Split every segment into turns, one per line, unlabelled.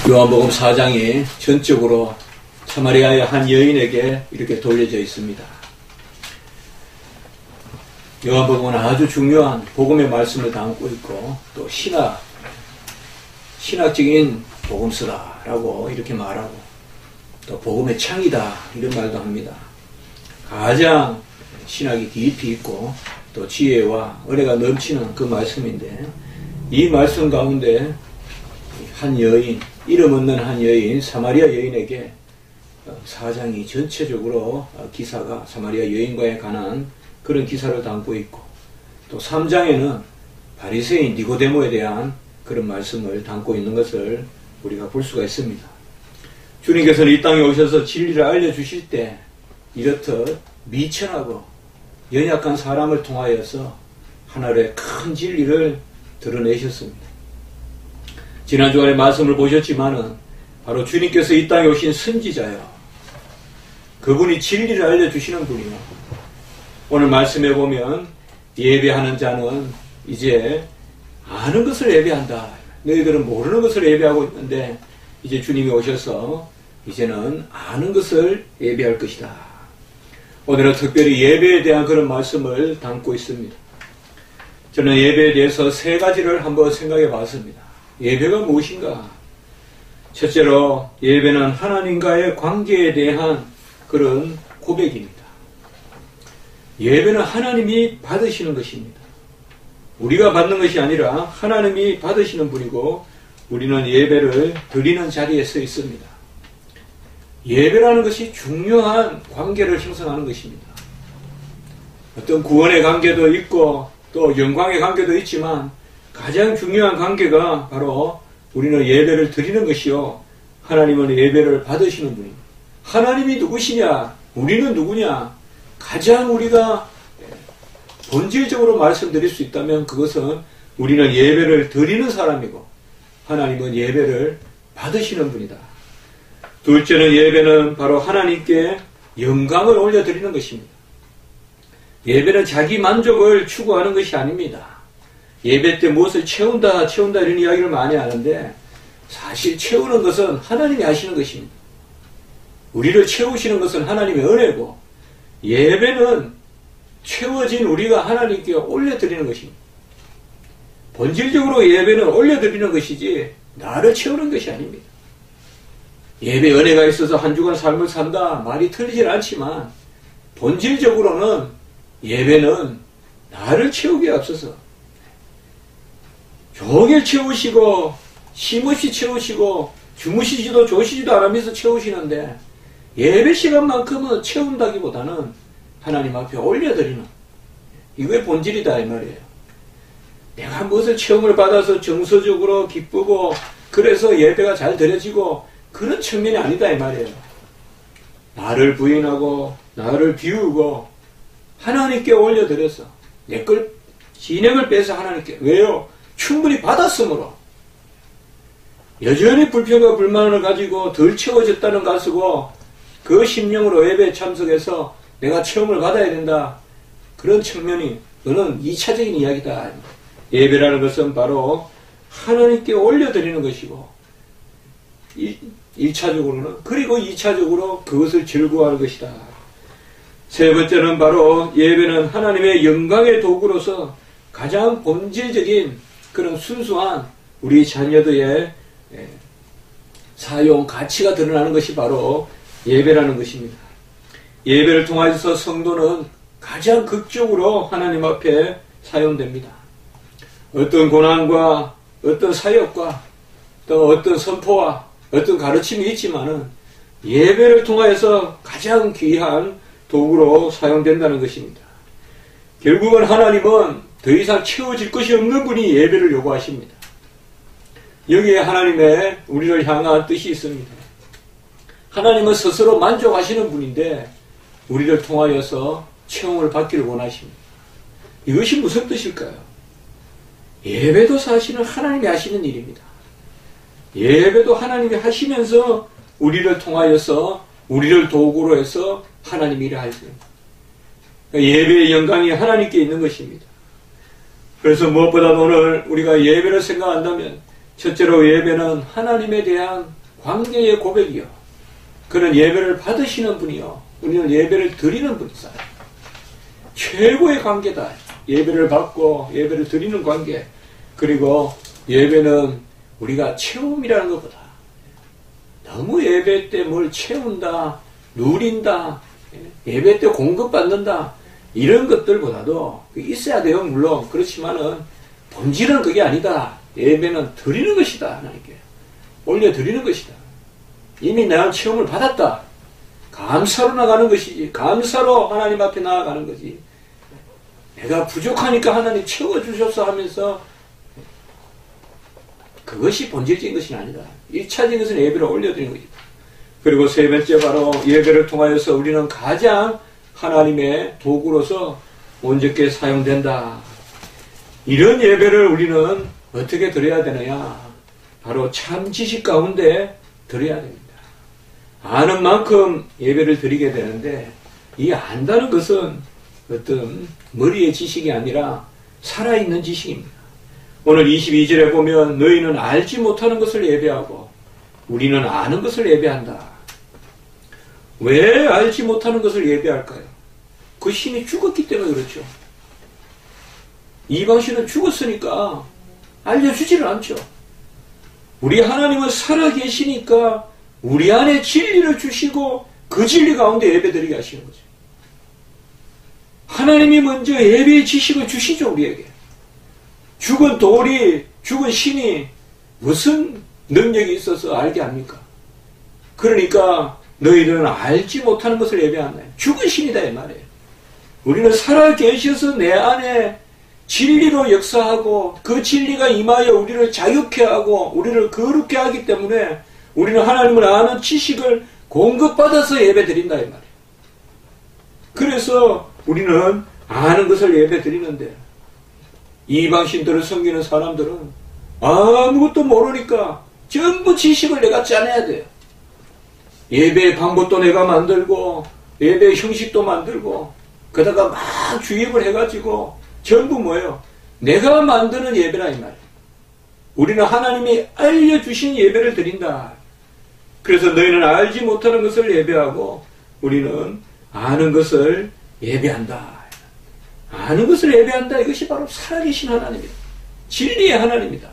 요한복음 4장이 전적으로 사마리아의 한 여인에게 이렇게 돌려져 있습니다. 요한복음은 아주 중요한 복음의 말씀을 담고 있고 또 신학적인 복음서다라고 이렇게 말하고 또 복음의 창이다 이런 말도 합니다. 가장 신학이 깊이 있고 또 지혜와 은혜가 넘치는 그 말씀인데 이 말씀 가운데 한 여인, 이름 없는 한 여인, 사마리아 여인에게 사장이 전체적으로 기사가 사마리아 여인과에 관한 그런 기사를 담고 있고 또 3장에는 바리새인 니고데모에 대한 그런 말씀을 담고 있는 것을 우리가 볼 수가 있습니다. 주님께서는 이 땅에 오셔서 진리를 알려주실 때 이렇듯 미천하고 연약한 사람을 통하여서 하나의 큰 진리를 드러내셨습니다. 지난 주간에 말씀을 보셨지만은 바로 주님께서 이 땅에 오신 선지자요. 그분이 진리를 알려주시는 분이요. 오늘 말씀해 보면 예배하는 자는 이제 아는 것을 예배한다. 너희들은 모르는 것을 예배하고 있는데 이제 주님이 오셔서 이제는 아는 것을 예배할 것이다. 오늘은 특별히 예배에 대한 그런 말씀을 담고 있습니다. 저는 예배에 대해서 세 가지를 한번 생각해 봤습니다. 예배가 무엇인가? 첫째로 예배는 하나님과의 관계에 대한 그런 고백입니다. 예배는 하나님이 받으시는 것입니다. 우리가 받는 것이 아니라 하나님이 받으시는 분이고 우리는 예배를 드리는 자리에 서 있습니다. 예배라는 것이 중요한 관계를 형성하는 것입니다. 어떤 구원의 관계도 있고 또 영광의 관계도 있지만 가장 중요한 관계가 바로 우리는 예배를 드리는 것이요. 하나님은 예배를 받으시는 분입니다. 하나님이 누구시냐? 우리는 누구냐? 가장 우리가 본질적으로 말씀드릴 수 있다면 그것은 우리는 예배를 드리는 사람이고 하나님은 예배를 받으시는 분이다. 둘째는 예배는 바로 하나님께 영광을 올려드리는 것입니다. 예배는 자기 만족을 추구하는 것이 아닙니다. 예배 때 무엇을 채운다 이런 이야기를 많이 하는데 사실 채우는 것은 하나님이 하시는 것입니다. 우리를 채우시는 것은 하나님의 은혜고 예배는 채워진 우리가 하나님께 올려드리는 것입니다. 본질적으로 예배는 올려드리는 것이지 나를 채우는 것이 아닙니다. 예배 은혜가 있어서 한 주간 삶을 산다 말이 틀리질 않지만 본질적으로는 예배는 나를 채우기에 앞서서 종일 채우시고 쉼없이 채우시고 주무시지도 조시지도 않으면서 채우시는데 예배 시간만큼은 채운다기보다는 하나님 앞에 올려드리는 이게 본질이다 이 말이에요. 내가 무엇을 체험을 받아서 정서적으로 기쁘고 그래서 예배가 잘 드려지고 그런 측면이 아니다 이 말이에요. 나를 부인하고 나를 비우고 하나님께 올려드려서 내 걸 진행을 빼서 하나님께 왜요? 충분히 받았으므로 여전히 불평과 불만을 가지고 덜 채워졌다는 가지고 그 심령으로 예배에 참석해서 내가 체험을 받아야 된다. 그런 측면이 그는 2차적인 이야기다. 예배라는 것은 바로 하나님께 올려드리는 것이고 1차적으로는 그리고 2차적으로 그것을 즐거워할 것이다. 세 번째는 바로 예배는 하나님의 영광의 도구로서 가장 본질적인 그런 순수한 우리 자녀들의 사용 가치가 드러나는 것이 바로 예배라는 것입니다. 예배를 통해서 성도는 가장 극적으로 하나님 앞에 사용됩니다. 어떤 고난과 어떤 사역과 또 어떤 선포와 어떤 가르침이 있지만은 예배를 통해서 가장 귀한 도구로 사용된다는 것입니다. 결국은 하나님은 더 이상 채워질 것이 없는 분이 예배를 요구하십니다. 여기에 하나님의 우리를 향한 뜻이 있습니다. 하나님은 스스로 만족하시는 분인데 우리를 통하여서 체험을 받기를 원하십니다. 이것이 무슨 뜻일까요? 예배도 사실은 하나님이 하시는 일입니다. 예배도 하나님이 하시면서 우리를 통하여서 우리를 도구로 해서 하나님이 일을 하십니다. 예배의 영광이 하나님께 있는 것입니다. 그래서 무엇보다 오늘 우리가 예배를 생각한다면 첫째로 예배는 하나님에 대한 관계의 고백이요. 그는 예배를 받으시는 분이요. 우리는 예배를 드리는 분이다. 최고의 관계다. 예배를 받고 예배를 드리는 관계. 그리고 예배는 우리가 채움이라는 것보다 너무 예배 때 뭘 채운다, 누린다, 예배 때 공급받는다, 이런 것들보다도 있어야 돼요. 물론 그렇지만은 본질은 그게 아니다. 예배는 드리는 것이다. 하나님께 올려드리는 것이다. 이미 내가 체험을 받았다. 감사로 나가는 것이지. 감사로 하나님 앞에 나아가는 거지. 내가 부족하니까 하나님 채워주셨어 하면서 그것이 본질적인 것이 아니다. 1차적인 것은 예배를 올려드리는 것이다. 그리고 세 번째 바로 예배를 통하여서 우리는 가장 하나님의 도구로서 온전케 사용된다. 이런 예배를 우리는 어떻게 드려야 되느냐? 바로 참 지식 가운데 드려야 됩니다. 아는 만큼 예배를 드리게 되는데 이 안다는 것은 어떤 머리의 지식이 아니라 살아있는 지식입니다. 오늘 22절에 보면 너희는 알지 못하는 것을 예배하고 우리는 아는 것을 예배한다. 왜 알지 못하는 것을 예배할까요? 그 신이 죽었기 때문에 그렇죠. 이방신은 죽었으니까 알려주지를 않죠. 우리 하나님은 살아계시니까 우리 안에 진리를 주시고 그 진리 가운데 예배드리게 하시는 거죠. 하나님이 먼저 예배의 지식을 주시죠. 우리에게. 죽은 돌이, 죽은 신이 무슨 능력이 있어서 알게 합니까? 그러니까 너희들은 알지 못하는 것을 예배한다. 죽은 신이다 이 말이에요. 우리는 살아계셔서 내 안에 진리로 역사하고 그 진리가 임하여 우리를 자유케 하고 우리를 거룩게 하기 때문에 우리는 하나님을 아는 지식을 공급받아서 예배드린다 이 말이에요. 그래서 우리는 아는 것을 예배드리는데 이방신들을 섬기는 사람들은 아무것도 모르니까 전부 지식을 내가 짜내야 돼요. 예배의 방법도 내가 만들고 예배의 형식도 만들고 그러다가 막 주입을 해가지고 전부 뭐예요? 내가 만드는 예배라 이 말이에요. 우리는 하나님이 알려주신 예배를 드린다. 그래서 너희는 알지 못하는 것을 예배하고 우리는 아는 것을 예배한다. 아는 것을 예배한다. 이것이 바로 살아계신 하나님이다. 진리의 하나님이다.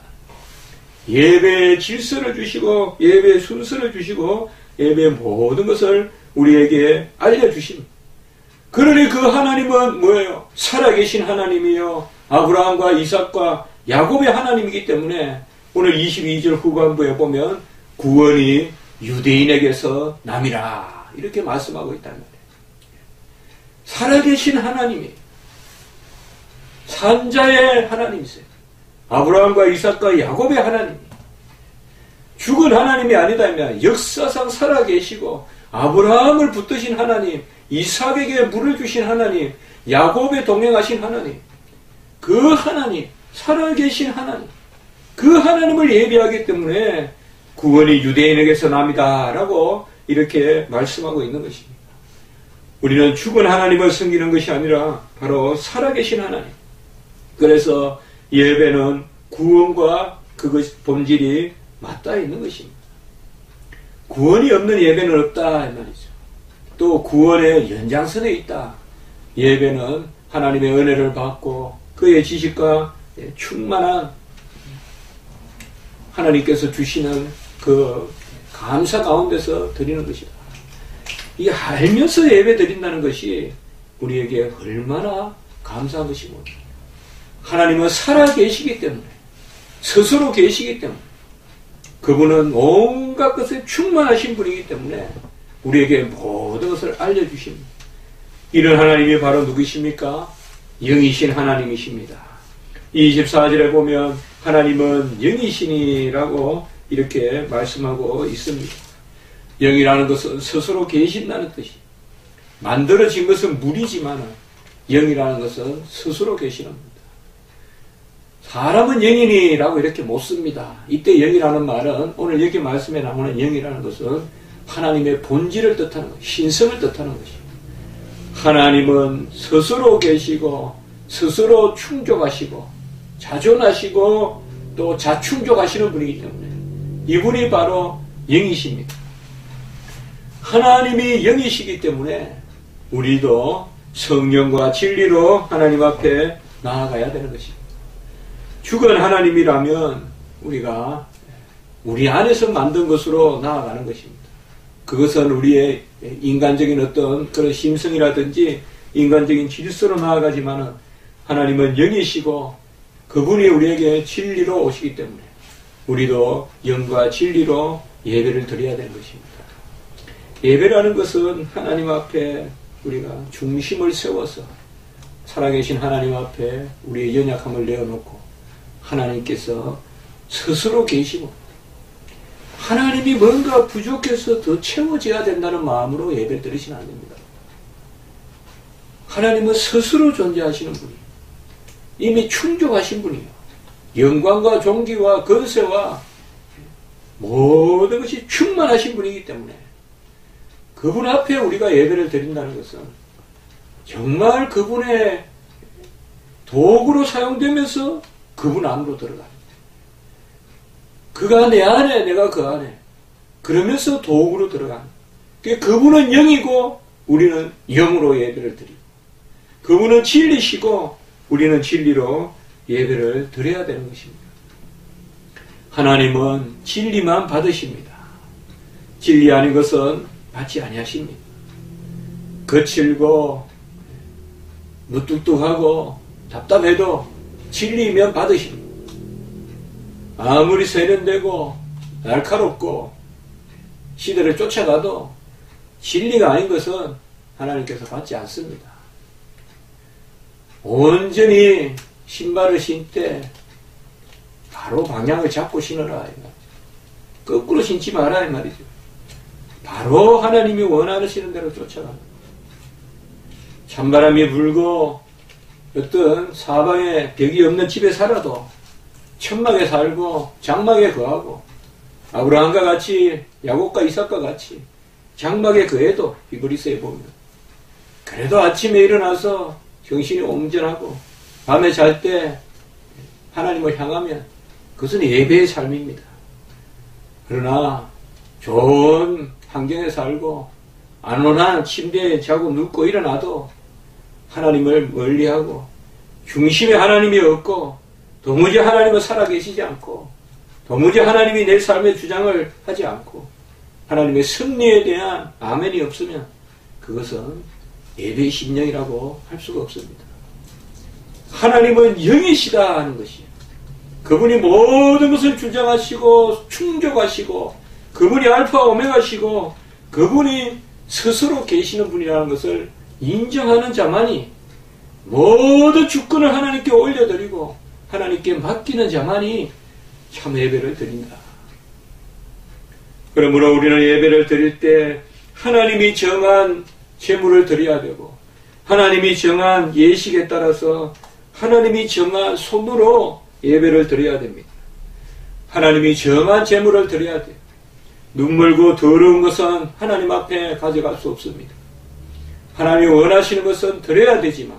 예배의 질서를 주시고 예배의 순서를 주시고 예배의 모든 것을 우리에게 알려주십니다. 그러니 그 하나님은 뭐예요? 살아계신 하나님이요. 아브라함과 이삭과 야곱의 하나님이기 때문에 오늘 22절 후반부에 보면 구원이 유대인에게서 남이라 이렇게 말씀하고 있다는 거예요. 살아계신 하나님이 산자의 하나님이세요. 아브라함과 이삭과 야곱의 하나님. 죽은 하나님이 아니다면 역사상 살아계시고 아브라함을 붙드신 하나님, 이삭에게 물을 주신 하나님, 야곱에 동행하신 하나님, 그 하나님, 살아계신 하나님, 그 하나님을 예배하기 때문에 구원이 유대인에게서 남이다 라고 이렇게 말씀하고 있는 것입니다. 우리는 죽은 하나님을 섬기는 것이 아니라 바로 살아계신 하나님. 그래서 예배는 구원과 그것 본질이 맞닿아 있는 것입니다. 구원이 없는 예배는 없다 이 말이죠. 또 구원의 연장선에 있다. 예배는 하나님의 은혜를 받고 그의 지식과 충만한 하나님께서 주시는 그 감사 가운데서 드리는 것이다. 이 알면서 예배 드린다는 것이 우리에게 얼마나 감사한 것이고 하나님은 살아계시기 때문에 스스로 계시기 때문에 그분은 온갖 것에 충만하신 분이기 때문에 우리에게 모든 것을 알려주십니다. 이런 하나님이 바로 누구십니까? 영이신 하나님이십니다. 24절에 보면 하나님은 영이시니라고 이렇게 말씀하고 있습니다. 영이라는 것은 스스로 계신다는 뜻이 만들어진 것은 물이지만 영이라는 것은 스스로 계시는 겁니다. 사람은 영이니라고 이렇게 못 씁니다. 이때 영이라는 말은 오늘 여기 말씀에 나오는 영이라는 것은 하나님의 본질을 뜻하는 것, 신성을 뜻하는 것입니다. 하나님은 스스로 계시고 스스로 충족하시고 자존하시고 또 자충족하시는 분이기 때문에 이분이 바로 영이십니다. 하나님이 영이시기 때문에 우리도 성령과 진리로 하나님 앞에 나아가야 되는 것입니다. 죽은 하나님이라면 우리가 우리 안에서 만든 것으로 나아가는 것입니다. 그것은 우리의 인간적인 어떤 그런 심성이라든지 인간적인 질서로 나아가지만은 하나님은 영이시고 그분이 우리에게 진리로 오시기 때문에 우리도 영과 진리로 예배를 드려야 되는 것입니다. 예배라는 것은 하나님 앞에 우리가 중심을 세워서 살아계신 하나님 앞에 우리의 연약함을 내어놓고 하나님께서 스스로 계시고 하나님이 뭔가 부족해서 더 채워져야 된다는 마음으로 예배를 드리시면 안 됩니다. 하나님은 스스로 존재하시는 분이에요. 이미 충족하신 분이에요. 영광과 존귀와 건세와 모든 것이 충만하신 분이기 때문에 그분 앞에 우리가 예배를 드린다는 것은 정말 그분의 도구로 사용되면서 그분 안으로 들어가는 그가 내 안에 내가 그 안에 그러면서 도구로 들어가는 그분은 영이고 우리는 영으로 예배를 드리고 그분은 진리시고 우리는 진리로 예배를 드려야 되는 것입니다. 하나님은 진리만 받으십니다. 진리 아닌 것은 받지 아니하십니다. 거칠고 무뚝뚝하고 답답해도 진리면 받으십니다. 아무리 세련되고 날카롭고 시대를 쫓아가도 진리가 아닌 것은 하나님께서 받지 않습니다. 온전히 신발을 신때 바로 방향을 잡고 신어라. 거꾸로 신지 마라 이 말이죠. 바로 하나님이 원하시는 대로 쫓아가는 찬바람이 불고 어떤 사방에 벽이 없는 집에 살아도 천막에 살고 장막에 거하고 아브라함과 같이 야곱과 이삭과 같이 장막에 거해도 히브리서에 보면 그래도 아침에 일어나서 정신이 온전하고 밤에 잘 때 하나님을 향하면 그것은 예배의 삶입니다. 그러나 좋은 환경에 살고 안온한 침대에 자고 눕고 일어나도 하나님을 멀리하고 중심에 하나님이 없고 도무지 하나님은 살아계시지 않고 도무지 하나님이 내 삶의 주장을 하지 않고 하나님의 승리에 대한 아멘이 없으면 그것은 예배의 심령이라고 할 수가 없습니다. 하나님은 영이시다 하는 것이에요. 그분이 모든 것을 주장하시고 충족하시고 그분이 알파 오메가시고 그분이 스스로 계시는 분이라는 것을 인정하는 자만이 모든 주권을 하나님께 올려드리고 하나님께 맡기는 자만이 참 예배를 드린다. 그러므로 우리는 예배를 드릴 때 하나님이 정한 제물을 드려야 되고 하나님이 정한 예식에 따라서 하나님이 정한 손으로 예배를 드려야 됩니다. 하나님이 정한 제물을 드려야 돼요. 눈물고 더러운 것은 하나님 앞에 가져갈 수 없습니다. 하나님이 원하시는 것은 드려야 되지만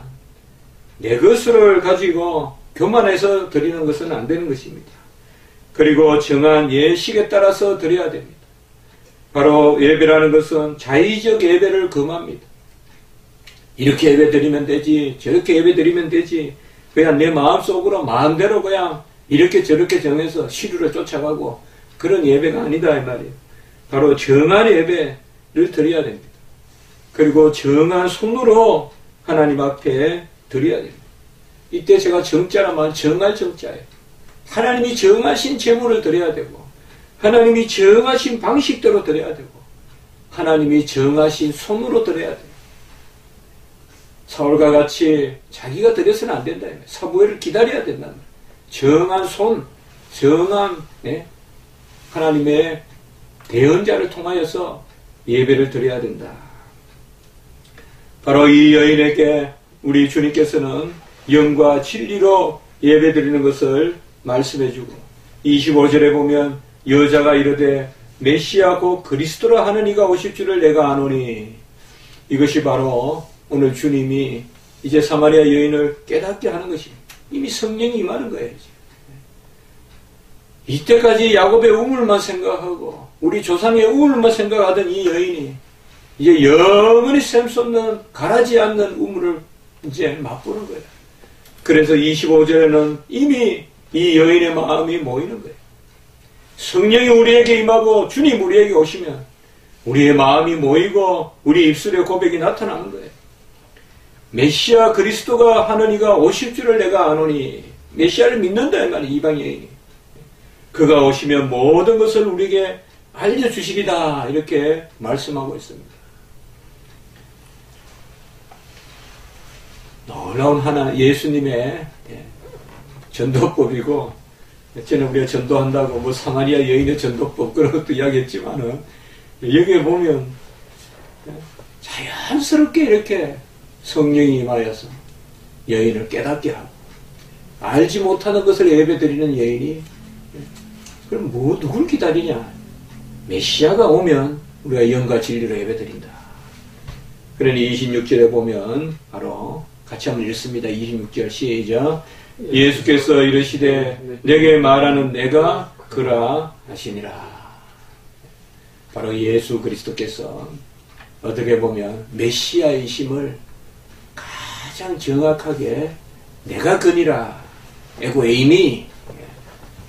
내 것을 가지고 교만해서 드리는 것은 안 되는 것입니다. 그리고 정한 예식에 따라서 드려야 됩니다. 바로 예배라는 것은 자의적 예배를 금합니다. 이렇게 예배 드리면 되지 저렇게 예배 드리면 되지 그냥 내 마음속으로 마음대로 그냥 이렇게 저렇게 정해서 시류를 쫓아가고 그런 예배가 아니다 이 말이에요. 바로 정한 예배를 드려야 됩니다. 그리고 정한 손으로 하나님 앞에 드려야 됩니다. 이때 제가 정자라면 정할 정자예요. 하나님이 정하신 제물을 드려야 되고 하나님이 정하신 방식대로 드려야 되고 하나님이 정하신 손으로 드려야 돼요. 사울과 같이 자기가 드려서는 안 된다. 사무엘을 기다려야 된다. 정한 손, 정한 하나님의 대언자를 통하여서 예배를 드려야 된다. 바로 이 여인에게 우리 주님께서는 영과 진리로 예배 드리는 것을 말씀해주고 25절에 보면 여자가 이르되 메시아 곧 그리스도라 하는 이가 오실 줄을 내가 아노니 이것이 바로 오늘 주님이 이제 사마리아 여인을 깨닫게 하는 것입니다. 이미 성령이 임하는 거예요. 이때까지 야곱의 우물만 생각하고 우리 조상의 우물만 생각하던 이 여인이 이제 영원히 샘솟는 가라지 않는 우물을 이제 맛보는 거예요. 그래서 25절에는 이미 이 여인의 마음이 모이는 거예요. 성령이 우리에게 임하고 주님 우리에게 오시면 우리의 마음이 모이고 우리 입술의 고백이 나타나는 거예요. 메시아 그리스도가 하느니가 오실 줄을 내가 아노니, 메시아를 믿는다 이 말이 이방 여인이. 그가 오시면 모든 것을 우리에게 알려주시리다 이렇게 말씀하고 있습니다. 놀라운 하나 예수님의 전도법이고, 저는 우리가 전도한다고 뭐 사마리아 여인의 전도법 그런 것도 이야기했지만은 여기에 보면 자연스럽게 이렇게 성령이 임하여서 여인을 깨닫게 하고, 알지 못하는 것을 예배드리는 여인이 그럼 누굴 기다리냐? 메시아가 오면 우리가 영과 진리로 예배드린다. 그러니 26절에 보면 바로 같이 한번 읽습니다. 26절 시작. 예수께서 이르시되 내게 말하는 내가 그라 하시니라. 바로 예수 그리스도께서 어떻게 보면 메시아이심을 가장 정확하게 내가 그니라, 에고에이미,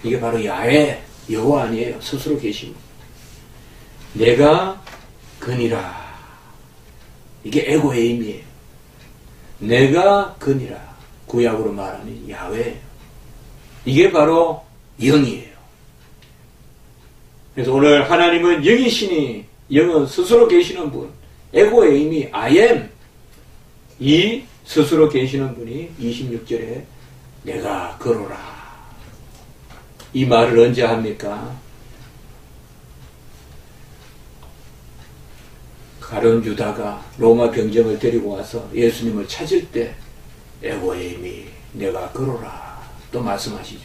이게 바로 야훼 여호와 아니에요. 스스로 계심. 내가 그니라, 이게 에고에이미예요. 내가 그니라, 구약으로 말하면 야훼예요. 이게 바로 영이에요. 그래서 오늘 하나님은 영이시니, 영은 스스로 계시는 분, 에고에이미, I am, 이 스스로 계시는 분이 26절에 내가 그로라. 이 말을 언제 합니까? 가룟 유다가 로마 병정을 데리고 와서 예수님을 찾을 때 에고에이미, 내가 그로라 또 말씀하시죠.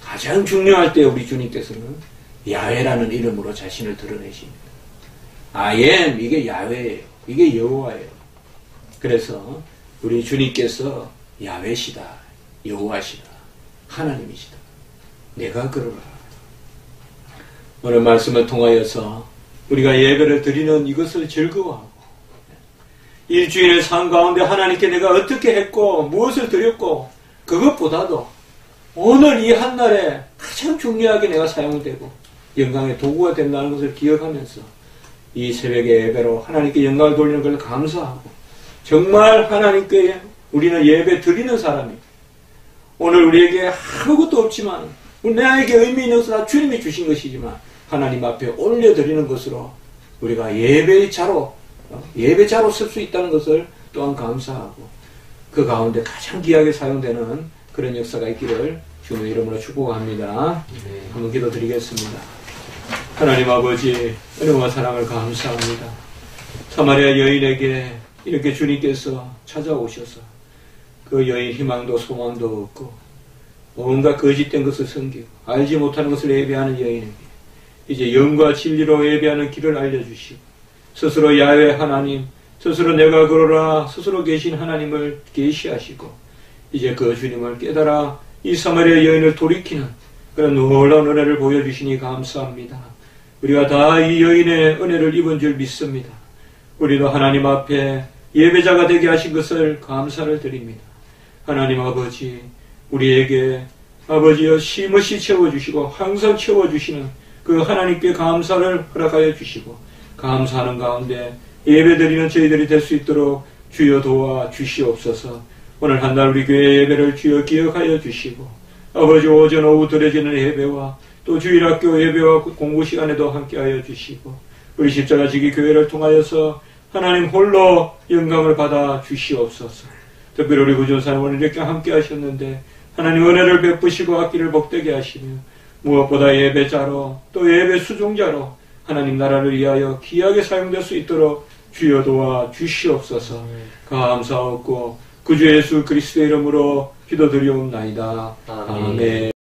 가장 중요할 때 우리 주님께서는 야훼라는 이름으로 자신을 드러내십니다. I am, 이게 야훼예요. 이게 여호와예요. 그래서 우리 주님께서 야훼시다, 여호와시다, 하나님이시다. 내가 그러라. 오늘 말씀을 통하여서 우리가 예배를 드리는 이것을 즐거워하고, 일주일의 삶 가운데 하나님께 내가 어떻게 했고 무엇을 드렸고, 그것보다도 오늘 이 한날에 가장 중요하게 내가 사용되고 영광의 도구가 된다는 것을 기억하면서 이 새벽의 예배로 하나님께 영광을 돌리는 걸 감사하고, 정말 하나님께 우리는 예배 드리는 사람이, 오늘 우리에게 아무것도 없지만 나에게 의미 있는 것은 다 주님이 주신 것이지만 하나님 앞에 올려드리는 것으로 우리가 예배자로 쓸 수 있다는 것을 또한 감사하고, 그 가운데 가장 귀하게 사용되는 그런 역사가 있기를 주님의 이름으로 축복합니다. 한번 기도드리겠습니다. 하나님 아버지, 은혜와 사랑을 감사합니다. 사마리아 여인에게 이렇게 주님께서 찾아오셔서 그 여인 희망도 소망도 없고 뭔가 거짓된 것을 섬기고 알지 못하는 것을 예배하는 여인에게 이제 영과 진리로 예배하는 길을 알려주시고, 스스로 야훼 하나님, 스스로 내가 그러라 스스로 계신 하나님을 계시하시고, 이제 그 주님을 깨달아 이 사마리아 여인을 돌이키는 그런 놀라운 은혜를 보여주시니 감사합니다. 우리가 다 이 여인의 은혜를 입은 줄 믿습니다. 우리도 하나님 앞에 예배자가 되게 하신 것을 감사를 드립니다. 하나님 아버지, 우리에게 아버지여 쉼없이 채워주시고 항상 채워주시는 그 하나님께 감사를 허락하여 주시고, 감사하는 가운데 예배드리는 저희들이 될 수 있도록 주여 도와 주시옵소서. 오늘 한날 우리 교회 예배를 주여 기억하여 주시고, 아버지 오전 오후 드려지는 예배와 또 주일학교 예배와 공부 시간에도 함께하여 주시고, 우리 십자가 지기 교회를 통하여서 하나님 홀로 영광을 받아 주시옵소서. 특별히 우리 구전사님 오늘 이렇게 함께 하셨는데 하나님 은혜를 베푸시고 악기를 복되게 하시며, 무엇보다 예배자로 또 예배 수종자로 하나님 나라를 위하여 귀하게 사용될 수 있도록 주여 도와 주시옵소서. 감사하고 구주 예수 그리스도의 이름으로 기도드리옵나이다. 아멘.